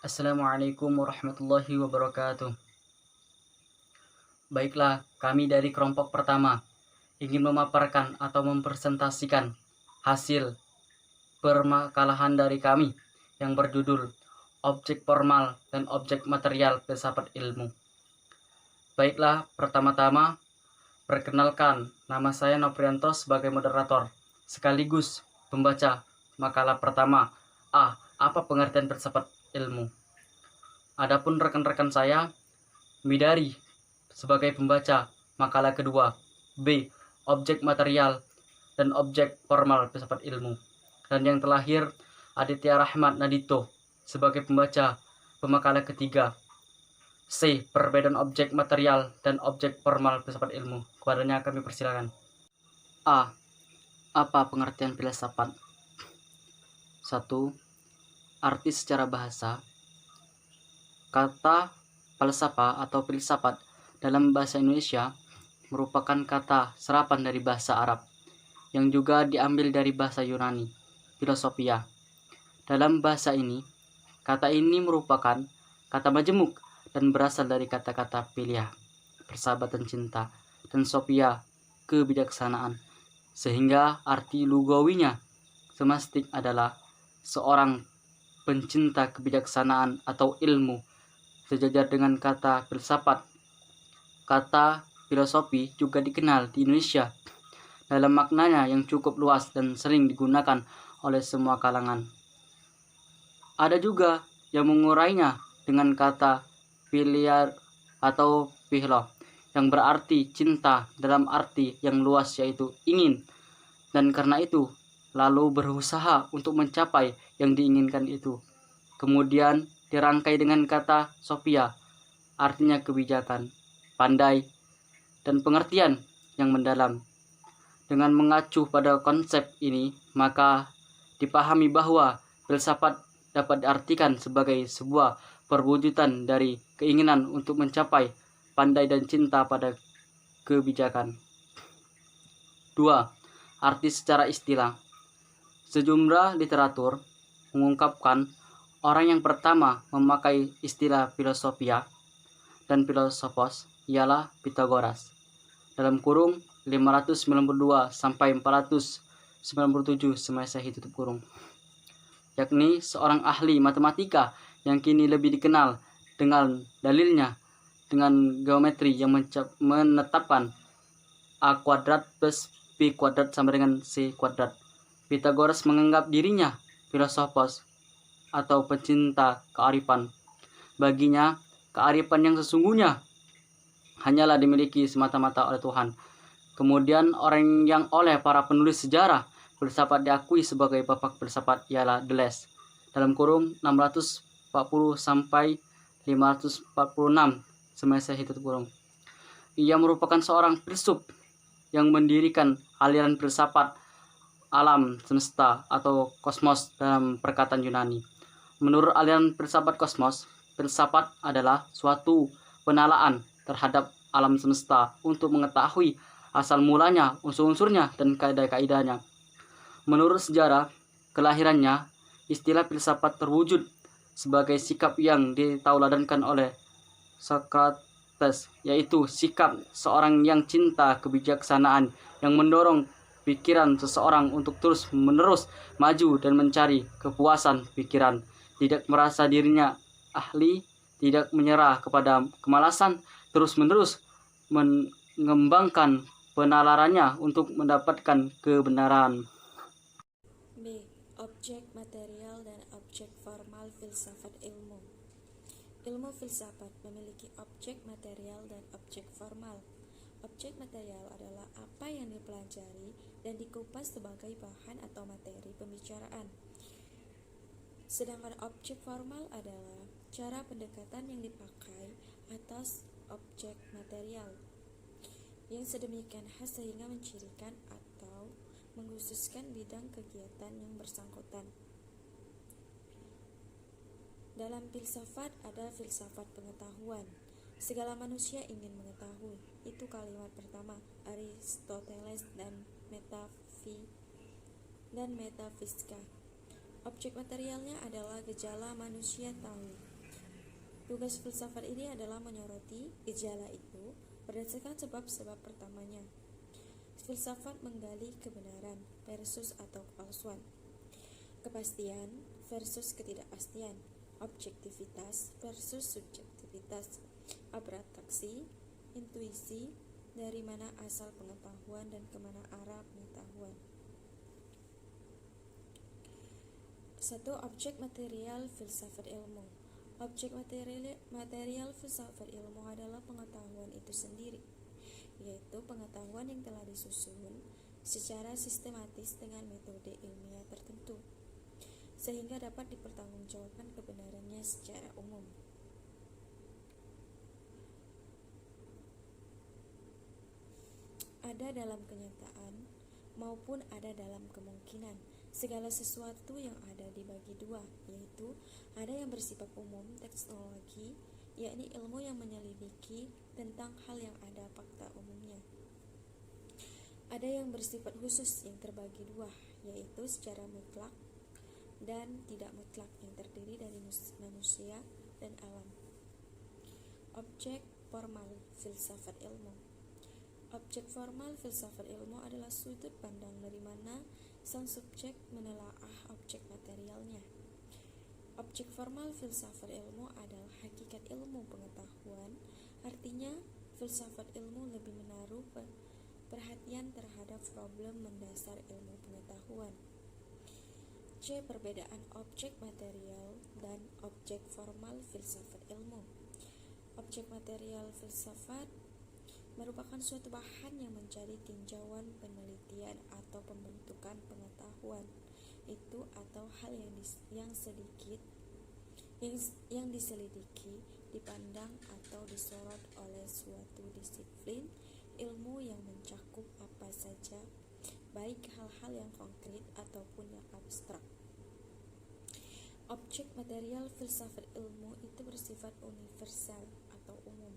Assalamualaikum warahmatullahi wabarakatuh. Baiklah, kami dari kelompok pertama ingin memaparkan atau mempresentasikan hasil permakalahan dari kami yang berjudul Objek Formal dan Objek Material Filsafat Ilmu. Baiklah, pertama-tama perkenalkan, nama saya Noprianto sebagai moderator sekaligus pembaca makalah pertama. Apa pengertian filsafat ilmu? Adapun rekan-rekan saya, Midari sebagai pembaca makalah kedua. B. Objek material dan objek formal filsafat ilmu. Dan yang terakhir, Aditya Rahmat Nadito sebagai pembaca pemakalah ketiga. C. Perbedaan objek material dan objek formal filsafat ilmu. Kepadanya kami persilakan. A. Apa pengertian filsafat? 1. Arti secara bahasa. Kata falsafah atau filsafat dalam bahasa Indonesia merupakan kata serapan dari bahasa Arab yang juga diambil dari bahasa Yunani, filosofia. Dalam bahasa ini, kata ini merupakan kata majemuk dan berasal dari kata-kata philia, persahabatan cinta, dan sophia, kebijaksanaan. Sehingga arti lugawinya semestik adalah seorang pencinta kebijaksanaan atau ilmu, sejajar dengan kata filsafat. Kata filosofi juga dikenal di Indonesia dalam maknanya yang cukup luas dan sering digunakan oleh semua kalangan. Ada juga yang mengurainya dengan kata philia atau philo, yang berarti cinta dalam arti yang luas, yaitu ingin, dan karena itu lalu berusaha untuk mencapai yang diinginkan itu. Kemudian dirangkai dengan kata sophia, artinya kebijakan, pandai, dan pengertian yang mendalam. Dengan mengacu pada konsep ini, maka dipahami bahwa filsafat dapat diartikan sebagai sebuah perwujudan dari keinginan untuk mencapai pandai dan cinta pada kebijakan. 2. Arti secara istilah. Sejumlah literatur mengungkapkan orang yang pertama memakai istilah filosofia dan filosofos ialah Pythagoras dalam kurung 592 sampai 497 Masehi tutup kurung, yakni seorang ahli matematika yang kini lebih dikenal dengan dalilnya dengan geometri yang menetapkan A kuadrat plus B kuadrat sama dengan C kuadrat. Pythagoras menganggap dirinya filosofos atau pencinta kearifan. Baginya, kearifan yang sesungguhnya hanyalah dimiliki semata-mata oleh Tuhan. Kemudian orang yang oleh para penulis sejarah filsafat diakui sebagai bapak filsafat ialah Deleuze dalam kurung 640 sampai 546 Masehi tutup kurung. Ia merupakan seorang filsuf yang mendirikan aliran filsafat alam semesta atau kosmos dalam perkataan Yunani. Menurut aliran filsafat kosmos, filsafat adalah suatu penalaan terhadap alam semesta untuk mengetahui asal mulanya, unsur-unsurnya, dan kaidah-kaidahnya. Menurut sejarah kelahirannya, istilah filsafat terwujud sebagai sikap yang ditauladankan oleh Socrates, yaitu sikap seorang yang cinta kebijaksanaan yang mendorong pikiran seseorang untuk terus-menerus maju dan mencari kepuasan pikiran, tidak merasa dirinya ahli, tidak menyerah kepada kemalasan, terus-menerus mengembangkan penalarannya untuk mendapatkan kebenaran. B. Objek material dan objek formal filsafat ilmu. Ilmu filsafat memiliki objek material dan objek formal. Objek material adalah apa yang dipelajari dan dikupas sebagai bahan atau materi pembicaraan. Sedangkan objek formal adalah cara pendekatan yang dipakai atas objek material, yang sedemikian khas sehingga mencirikan atau mengkhususkan bidang kegiatan yang bersangkutan. Dalam filsafat ada filsafat pengetahuan. Segala manusia ingin mengetahui. Itu kalimat pertama Aristoteles dan metafisika. Objek materialnya adalah gejala manusia tahu. Tugas filsafat ini adalah menyoroti gejala itu berdasarkan sebab-sebab pertamanya. Filsafat menggali kebenaran versus atau kepalsuan, kepastian versus ketidakpastian, objektivitas versus subjektivitas, abratraksi, intuisi, dari mana asal pengetahuan dan kemana arah pengetahuan. 1. Objek material filsafat ilmu. Objek material filsafat ilmu adalah pengetahuan itu sendiri, yaitu pengetahuan yang telah disusun secara sistematis dengan metode ilmiah tertentu, sehingga dapat dipertanggungjawabkan kebenarannya secara umum. Ada dalam kenyataan maupun ada dalam kemungkinan. Segala sesuatu yang ada dibagi dua, yaitu ada yang bersifat umum, teknologi, yakni ilmu yang menyelidiki tentang hal yang ada fakta umumnya. Ada yang bersifat khusus yang terbagi dua, yaitu secara mutlak dan tidak mutlak yang terdiri dari manusia dan alam. Objek formal filsafat ilmu. Objek formal filsafat ilmu adalah sudut pandang dari mana sang subjek menelaah objek materialnya. Objek formal filsafat ilmu adalah hakikat ilmu pengetahuan, artinya filsafat ilmu lebih menaruh perhatian terhadap problem mendasar ilmu pengetahuan. C. Perbedaan objek material dan objek formal filsafat ilmu. Objek material filsafat merupakan suatu bahan yang menjadi tinjauan penelitian atau pembentukan pengetahuan itu atau hal yang diselidiki, dipandang atau disorot oleh suatu disiplin ilmu yang mencakup apa saja, baik hal-hal yang konkret ataupun yang abstrak. Objek material filsafat ilmu itu bersifat universal atau umum.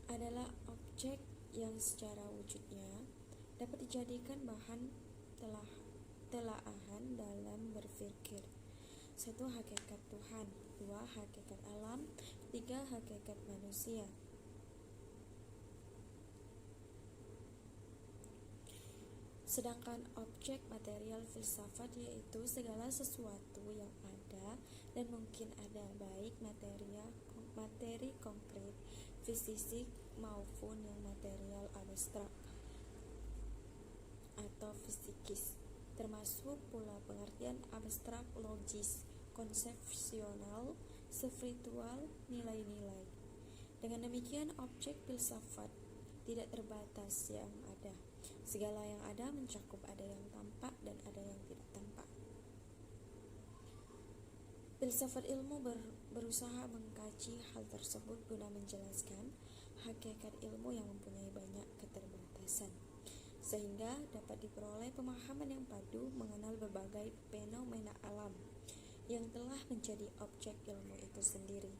Adalah objek yang secara wujudnya dapat dijadikan bahan telaahan dalam berpikir. 1. Hakikat Tuhan. 2. Hakikat alam. 3. Hakikat manusia. Sedangkan objek material filsafat yaitu segala sesuatu yang ada dan mungkin ada, baik materi konkret fisik maupun yang material abstrak atau fisikis, termasuk pula pengertian abstrak, logis, konsepsional, spiritual, nilai-nilai. Dengan demikian objek filsafat tidak terbatas yang ada. Segala yang ada mencakup ada yang tampak dan ada yang tidak tampak. Filsafat ilmu berusaha mengkaji hal tersebut guna menjelaskan hakikat ilmu yang mempunyai banyak keterbatasan, sehingga dapat diperoleh pemahaman yang padu mengenal berbagai fenomena alam yang telah menjadi objek ilmu itu sendiri.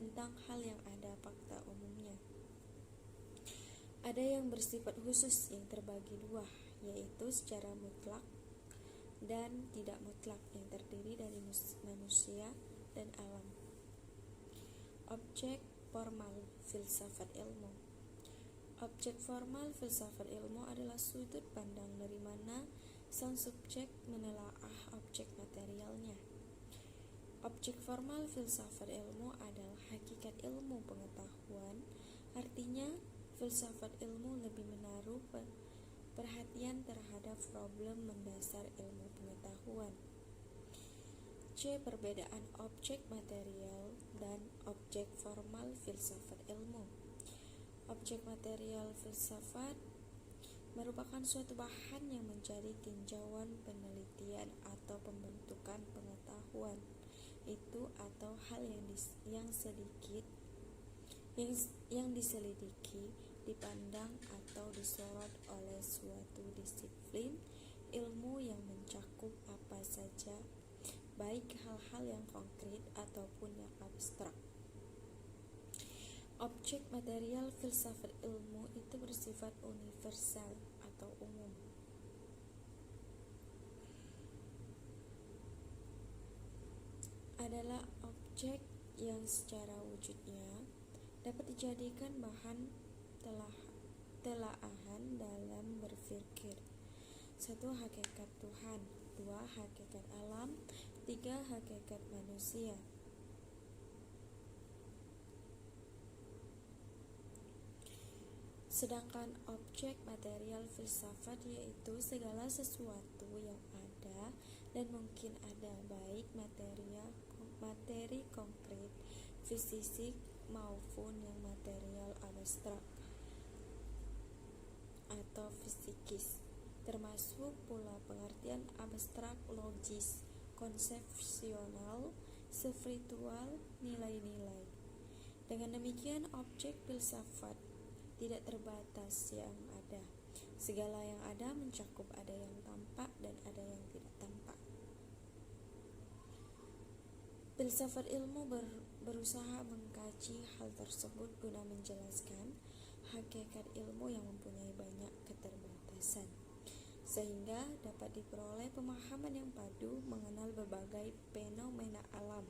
Tentang hal yang ada fakta umumnya. Ada yang bersifat khusus yang terbagi dua, yaitu secara mutlak dan tidak mutlak yang terdiri dari manusia dan alam. Objek formal filsafat ilmu. Objek formal filsafat ilmu adalah sudut pandang dari mana sang subjek menelaah objek materialnya. Objek formal filsafat ilmu adalah hakikat ilmu pengetahuan, artinya filsafat ilmu lebih menaruh perhatian terhadap problem mendasar ilmu pengetahuan. C. Perbedaan objek material dan objek formal filsafat ilmu. Objek material filsafat merupakan suatu bahan yang menjadi tinjauan penelitian atau pembentukan pengetahuan itu atau hal yang diselidiki, dipandang atau disorot oleh suatu disiplin ilmu yang mencakup apa saja, baik hal-hal yang konkret ataupun yang abstrak. Objek material filsafat ilmu itu bersifat universal atau umum. adalah objek yang secara wujudnya dapat dijadikan bahan telaahan dalam berpikir. 1. Hakikat Tuhan. 2. Hakikat alam. 3. Hakikat manusia. Sedangkan objek material filsafat yaitu segala sesuatu yang ada dan mungkin ada, baik materi konkret, fisik maupun yang material abstrak atau fisikis, termasuk pula pengertian abstrak, logis, konsepsional, spiritual, nilai-nilai. Dengan demikian, objek filsafat tidak terbatas yang ada. Segala yang ada mencakup ada yang tampak dan ada yang tidak tampak. Filsafat ilmu berusaha mengkaji hal tersebut guna menjelaskan hakikat ilmu yang mempunyai banyak keterbatasan, sehingga dapat diperoleh pemahaman yang padu mengenal berbagai fenomena alam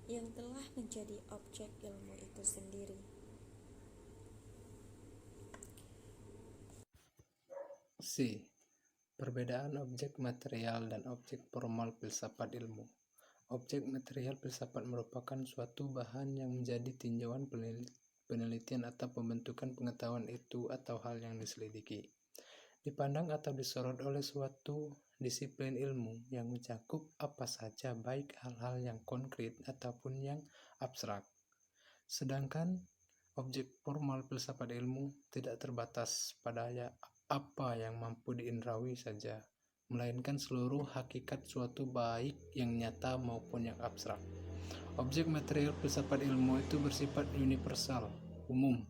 yang telah menjadi objek ilmu itu sendiri. C. Perbedaan objek material dan objek formal filsafat ilmu. Objek material filsafat merupakan suatu bahan yang menjadi tinjauan penelitian atau pembentukan pengetahuan itu atau hal yang diselidiki, dipandang atau disorot oleh suatu disiplin ilmu yang mencakup apa saja, baik hal-hal yang konkret ataupun yang abstrak. Sedangkan objek formal filsafat ilmu tidak terbatas pada apa yang mampu diindrawi saja, melainkan seluruh hakikat suatu, baik yang nyata maupun yang abstrak. Objek material filsafat ilmu itu bersifat universal, umum,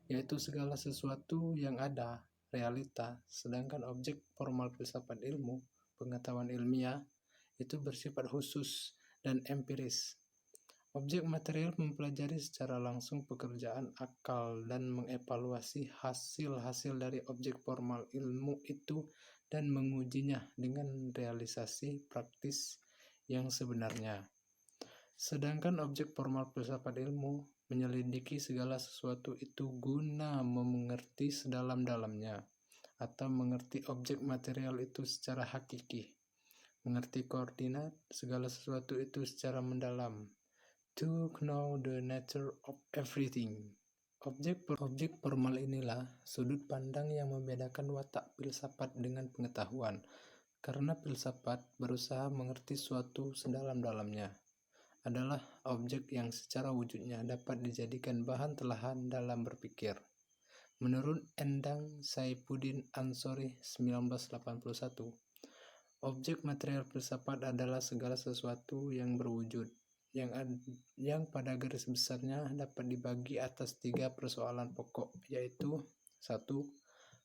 yaitu segala sesuatu yang ada, realita. Sedangkan objek formal filsafat ilmu, pengetahuan ilmiah, itu bersifat khusus dan empiris. Objek material mempelajari secara langsung pekerjaan akal dan mengevaluasi hasil-hasil dari objek formal ilmu itu dan mengujinya dengan realisasi praktis yang sebenarnya. Sedangkan objek formal filsafat ilmu menyelidiki segala sesuatu itu guna mengerti sedalam-dalamnya atau mengerti objek material itu secara hakiki, mengerti koordinat segala sesuatu itu secara mendalam, to know the nature of everything. Objek formal inilah sudut pandang yang membedakan watak filsafat dengan pengetahuan, karena filsafat berusaha mengerti suatu sedalam-dalamnya, adalah objek yang secara wujudnya dapat dijadikan bahan telahan dalam berpikir. Menurut Endang Saifuddin Ansori 1981, objek material filsafat adalah segala sesuatu yang berwujud, yang pada garis besarnya dapat dibagi atas 3 persoalan pokok, yaitu 1.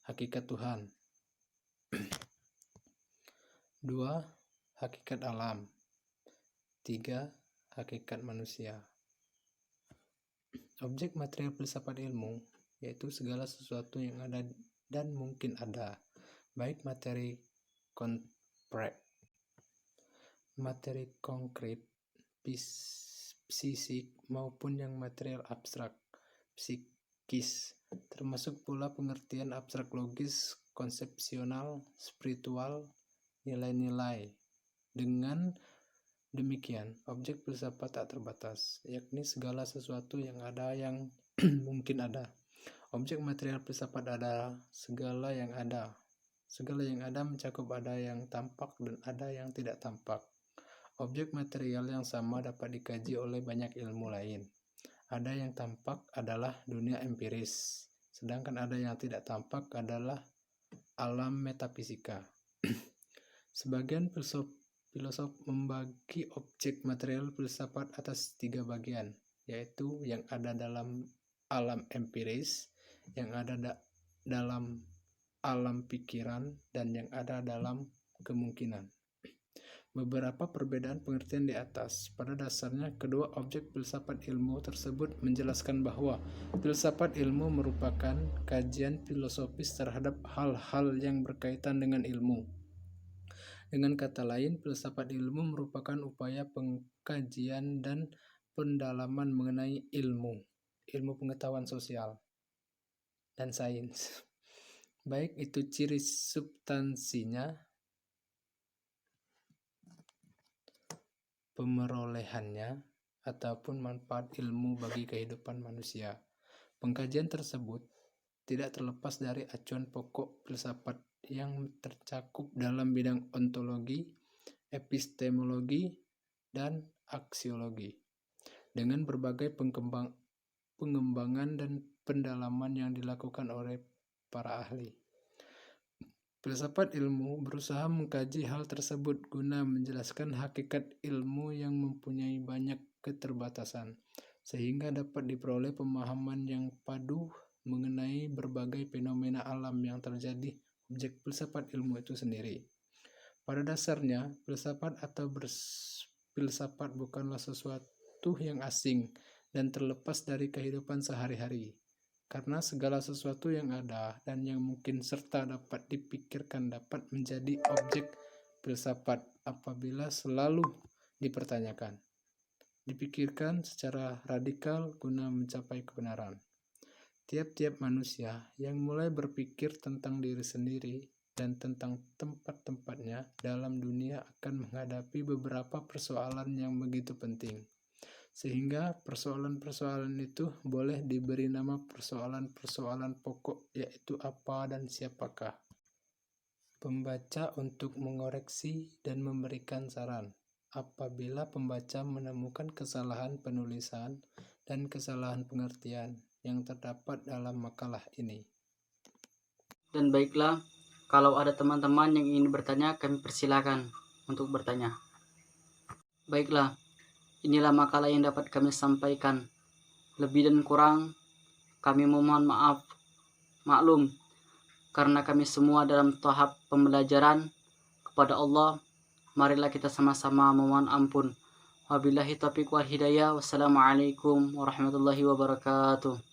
Hakikat Tuhan. 2. Hakikat alam. 3. Hakikat manusia. Objek material filsafat ilmu yaitu segala sesuatu yang ada dan mungkin ada, baik materi konkret, fisik maupun yang material abstrak, psikis, termasuk pula pengertian abstrak, logis, konsepsional, spiritual, nilai-nilai. Dengan demikian, objek filsafat tak terbatas, yakni segala sesuatu yang ada yang mungkin ada. Objek material filsafat adalah segala yang ada. Segala yang ada mencakup ada yang tampak dan ada yang tidak tampak. Objek material yang sama dapat dikaji oleh banyak ilmu lain. Ada yang tampak adalah dunia empiris, sedangkan ada yang tidak tampak adalah alam metafisika. Sebagian filosof membagi objek material filsafat atas 3 bagian, yaitu yang ada dalam alam empiris, yang ada dalam alam pikiran, dan yang ada dalam kemungkinan. Beberapa perbedaan pengertian di atas, pada dasarnya kedua objek filsafat ilmu tersebut menjelaskan bahwa filsafat ilmu merupakan kajian filosofis terhadap hal-hal yang berkaitan dengan ilmu, Dengan kata lain, filsafat ilmu merupakan upaya pengkajian dan pendalaman mengenai ilmu pengetahuan sosial, dan sains. Baik itu ciri substansinya, pemerolehannya, ataupun manfaat ilmu bagi kehidupan manusia. Pengkajian tersebut tidak terlepas dari acuan pokok filsafat yang tercakup dalam bidang ontologi, epistemologi, dan aksiologi, dengan berbagai pengembangan dan pendalaman yang dilakukan oleh para ahli. Filsafat ilmu berusaha mengkaji hal tersebut guna menjelaskan hakikat ilmu yang mempunyai banyak keterbatasan, sehingga dapat diperoleh pemahaman yang padu mengenai berbagai fenomena alam yang terjadi objek filsafat ilmu itu sendiri. Pada dasarnya, filsafat atau berfilsafat bukanlah sesuatu yang asing dan terlepas dari kehidupan sehari-hari, karena segala sesuatu yang ada dan yang mungkin serta dapat dipikirkan dapat menjadi objek filsafat apabila selalu dipertanyakan, dipikirkan secara radikal guna mencapai kebenaran. Tiap-tiap manusia yang mulai berpikir tentang diri sendiri dan tentang tempat-tempatnya dalam dunia akan menghadapi beberapa persoalan yang begitu penting, sehingga persoalan-persoalan itu boleh diberi nama persoalan-persoalan pokok, yaitu apa dan siapakah. Pembaca untuk mengoreksi dan memberikan saran apabila pembaca menemukan kesalahan penulisan dan kesalahan pengertian yang terdapat dalam makalah ini. Dan baiklah, kalau ada teman-teman yang ingin bertanya, kami persilakan untuk bertanya. Baiklah, inilah makalah yang dapat kami sampaikan. Lebih dan kurang, kami memohon maklum, karena kami semua dalam tahap pembelajaran kepada Allah. Marilah kita sama-sama memohon ampun. Wabillahi taufiq wal hidayah. Wassalamualaikum warahmatullahi wabarakatuh.